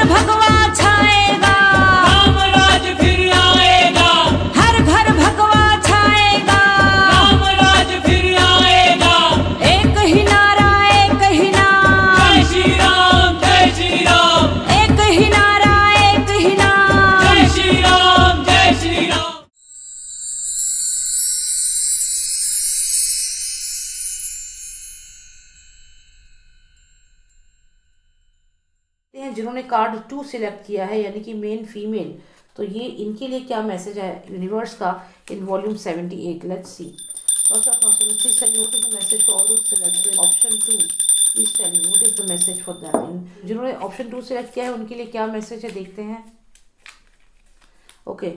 घर भगवा छाएगा, राम राज फिर आएगा, हर घर भगवा छाएगा, राम राज फिर आएगा। एक ही नारा, एक ही नाम, जय श्री राम, जय श्री राम, एक ही नारा, एक ही नाम। जय श्री राम, जय श्री राम। जिन्होंने कार्ड 2 सिलेक्ट किया है यानी कि मेन फीमेल, तो ये इनके लिए क्या मैसेज है यूनिवर्स का in volume 78। Let's see. Please tell me what is the message for all those selected option 2। Please tell me what is the message for them. जिन्होंने ऑप्शन 2 सिलेक्ट किया है उनके लिए क्या मैसेज है देखते हैं। ओके,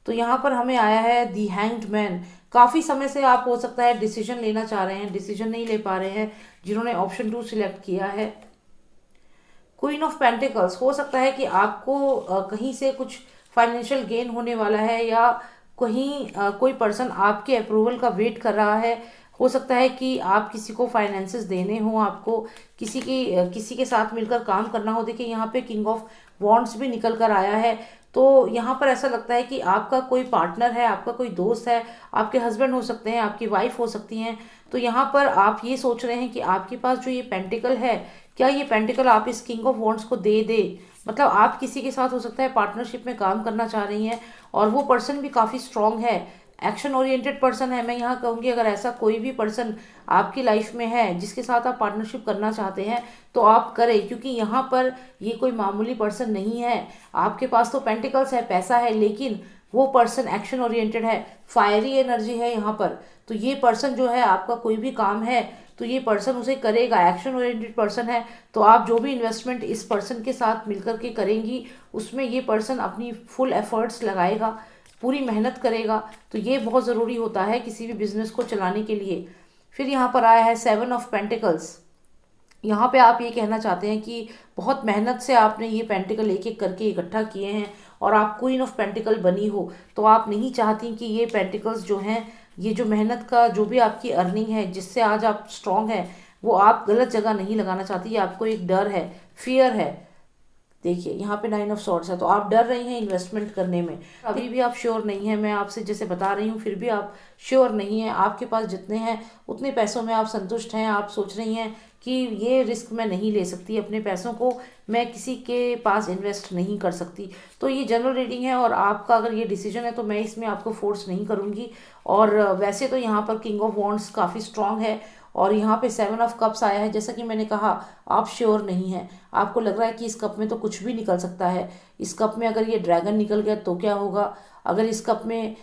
तो यहाँ पर हमें आया है दी हैंग्ड मैन। काफ़ी समय से आप हो सकता है डिसीजन लेना चाह रहे हैं, डिसीजन नहीं ले पा रहे हैं, जिन्होंने ऑप्शन 2 सिलेक्ट किया है। क्वीन ऑफ पेंटिकल्स, हो सकता है कि आपको कहीं से कुछ फाइनेंशियल गेन होने वाला है या कहीं कोई पर्सन आपके अप्रूवल का वेट कर रहा है। हो सकता है कि आप किसी को फाइनेंसेस देने हो, आपको किसी के साथ मिलकर काम करना हो। देखिए यहाँ पे किंग ऑफ वॉन्ड्स भी निकल कर आया है, तो यहाँ पर ऐसा लगता है कि आपका कोई पार्टनर है, आपका कोई दोस्त है, आपके हस्बैंड हो सकते हैं, आपकी वाइफ हो सकती हैं। तो यहाँ पर आप ये सोच रहे हैं कि आपके पास जो ये पेंटिकल है, क्या ये पेंटिकल आप इस किंग ऑफ वॉन्ड्स को दे दे। मतलब आप किसी के साथ हो सकता है पार्टनरशिप में काम करना चाह रही हैं और वो पर्सन भी काफ़ी स्ट्रांग है, एक्शन ओरिएंटेड पर्सन है। मैं यहाँ कहूँगी अगर ऐसा कोई भी पर्सन आपकी लाइफ में है जिसके साथ आप पार्टनरशिप करना चाहते हैं तो आप करें, क्योंकि यहाँ पर ये कोई मामूली पर्सन नहीं है। आपके पास तो पेंटिकल्स है, पैसा है, लेकिन वो पर्सन एक्शन ओरिएंटेड है, फायरी एनर्जी है यहाँ पर। तो ये पर्सन जो है आपका कोई भी काम है तो ये पर्सन उसे करेगा, एक्शन ओरिएंटेड पर्सन है। तो आप जो भी इन्वेस्टमेंट इस पर्सन के साथ मिलकर के करेंगी उसमें ये पर्सन अपनी फुल एफर्ट्स लगाएगा, पूरी मेहनत करेगा। तो ये बहुत ज़रूरी होता है किसी भी बिजनेस को चलाने के लिए। फिर यहाँ पर आया है 7 ऑफ पेंटिकल्स। यहाँ पे आप ये कहना चाहते हैं कि बहुत मेहनत से आपने ये पेंटिकल एक एक करके इकट्ठा किए हैं और आप क्वीन ऑफ पेंटिकल बनी हो, तो आप नहीं चाहती कि ये पेंटिकल्स जो हैं, ये जो मेहनत का जो भी आपकी अर्निंग है जिससे आज आप स्ट्रांग है, वो आप गलत जगह नहीं लगाना चाहती। ये आपको एक डर है, फियर है। देखिए यहाँ पे 9 ऑफ सॉर्ड्स है, तो आप डर रही हैं इन्वेस्टमेंट करने में, अभी भी आप श्योर नहीं है। मैं आपसे जैसे बता रही हूँ फिर भी आप श्योर नहीं है। आपके पास जितने हैं उतने पैसों में आप संतुष्ट हैं। आप सोच रही हैं कि ये रिस्क मैं नहीं ले सकती, अपने पैसों को मैं किसी के पास इन्वेस्ट नहीं कर सकती। तो ये जनरल रीडिंग है और आपका अगर ये डिसीजन है तो मैं इसमें आपको फोर्स नहीं करूँगी। और वैसे तो यहाँ पर किंग ऑफ वॉन्ड्स काफ़ी स्ट्रांग है और यहाँ पे 7 ऑफ कप्स आया है। जैसा कि मैंने कहा आप श्योर नहीं हैं, आपको लग रहा है कि इस कप में तो कुछ भी निकल सकता है। इस कप में अगर ये ड्रैगन निकल गया तो क्या होगा, अगर इस कप में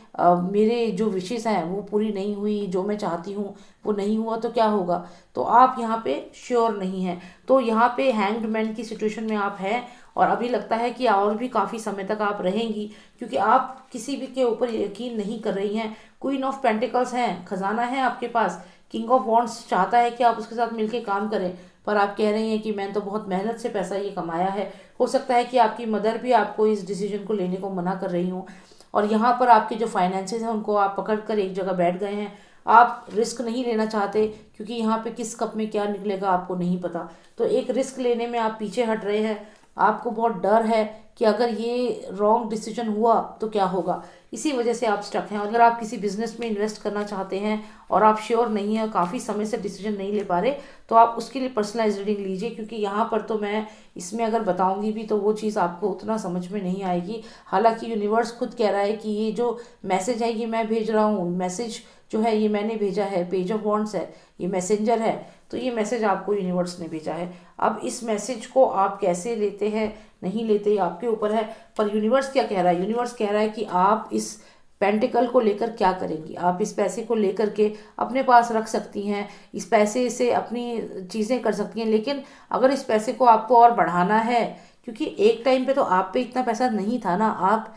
मेरे जो विशेष हैं वो पूरी नहीं हुई, जो मैं चाहती हूँ वो नहीं हुआ तो क्या होगा। तो आप यहाँ पे श्योर नहीं हैं। तो यहाँ पे हैंग्ड मैन की सिचुएशन में आप हैं और अभी लगता है कि और भी काफ़ी समय तक आप रहेंगी, क्योंकि आप किसी भी के ऊपर यकीन नहीं कर रही हैं। क्वीन ऑफ पेंटिकल्स हैं, खजाना है आपके पास। किंग ऑफ वॉन्ड्स चाहता है कि आप उसके साथ मिलके काम करें, पर आप कह रही हैं कि मैंने तो बहुत मेहनत से पैसा ये कमाया है। हो सकता है कि आपकी मदर भी आपको इस डिसीजन को लेने को मना कर रही हूँ और यहाँ पर आपके जो फाइनेंसेस हैं उनको आप पकड़ कर एक जगह बैठ गए हैं। आप रिस्क नहीं लेना चाहते क्योंकि यहाँ पे किस कप में क्या निकलेगा आपको नहीं पता। तो एक रिस्क लेने में आप पीछे हट रहे हैं। आपको बहुत डर है कि अगर ये रॉन्ग डिसीजन हुआ तो क्या होगा, इसी वजह से आप स्टक हैं। अगर आप किसी बिजनेस में इन्वेस्ट करना चाहते हैं और आप श्योर नहीं है, काफ़ी समय से डिसीजन नहीं ले पा रहे, तो आप उसके लिए पर्सनलाइज रीडिंग लीजिए, क्योंकि यहाँ पर तो मैं इसमें अगर बताऊंगी भी तो वो चीज़ आपको उतना समझ में नहीं आएगी। हालांकि यूनिवर्स खुद कह रहा है कि ये जो मैसेज है ये मैं भेज रहा हूँ, मैसेज जो है ये मैंने भेजा है, पेज ऑफ वॉन्ड्स है, ये मैसेंजर है, तो ये मैसेज आपको यूनिवर्स ने भेजा है। अब इस मैसेज को आप कैसे लेते हैं नहीं लेते आपके ऊपर है। पर यूनिवर्स क्या कह रहा है, यूनिवर्स कह रहा है कि आप इस पेंटिकल को लेकर क्या करेंगी। आप इस पैसे को लेकर के अपने पास रख सकती हैं, इस पैसे से अपनी चीज़ें कर सकती हैं, लेकिन अगर इस पैसे को आपको और बढ़ाना है, क्योंकि एक टाइम पे तो आप पे इतना पैसा नहीं था ना, आप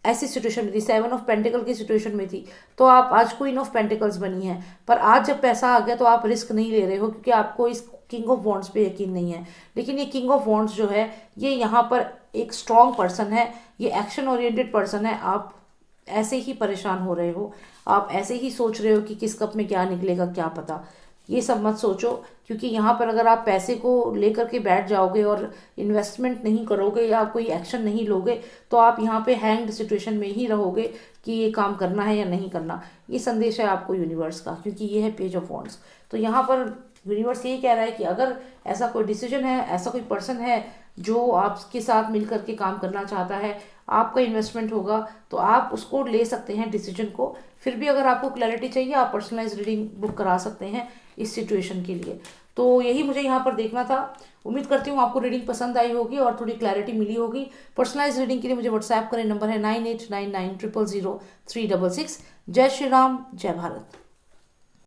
ऐसी सिचुएशन में थी, 7 ऑफ पेंटिकल की सिचुएशन में थी, तो आप आज क्वीन ऑफ पेंटिकल्स बनी हैं। पर आज जब पैसा आ गया तो आप रिस्क नहीं ले रहे हो, क्योंकि आपको इस किंग ऑफ वॉन्ड्स पे यकीन नहीं है। लेकिन ये किंग ऑफ वॉन्ड्स जो है ये यहाँ पर एक स्ट्रॉन्ग पर्सन है, ये एक्शन ओरिएंटेड पर्सन है। आप ऐसे ही परेशान हो रहे हो, आप ऐसे ही सोच रहे हो कि किस कप में क्या निकलेगा क्या पता। ये सब मत सोचो, क्योंकि यहाँ पर अगर आप पैसे को लेकर के बैठ जाओगे और इन्वेस्टमेंट नहीं करोगे या कोई एक्शन नहीं लोगे तो आप यहाँ पे हैंग्ड सिचुएशन में ही रहोगे कि ये काम करना है या नहीं करना। ये संदेश है आपको यूनिवर्स का, क्योंकि ये है पेज ऑफ वॉन्ड्स। तो यहाँ पर यूनिवर्स यही कह रहा है कि अगर ऐसा कोई डिसीजन है, ऐसा कोई पर्सन है जो आपके साथ मिल करके काम करना चाहता है, आपका इन्वेस्टमेंट होगा, तो आप उसको ले सकते हैं डिसीजन को। फिर भी अगर आपको क्लैरिटी चाहिए आप पर्सनलाइज रीडिंग बुक करा सकते हैं इस सिचुएशन के लिए। तो यही मुझे यहाँ पर देखना था। उम्मीद करती हूँ आपको रीडिंग पसंद आई होगी और थोड़ी क्लैरिटी मिली होगी। पर्सनलाइज रीडिंग के लिए मुझे व्हाट्सएप करें, नंबर है 9899000366। जय श्री राम, जय भारत।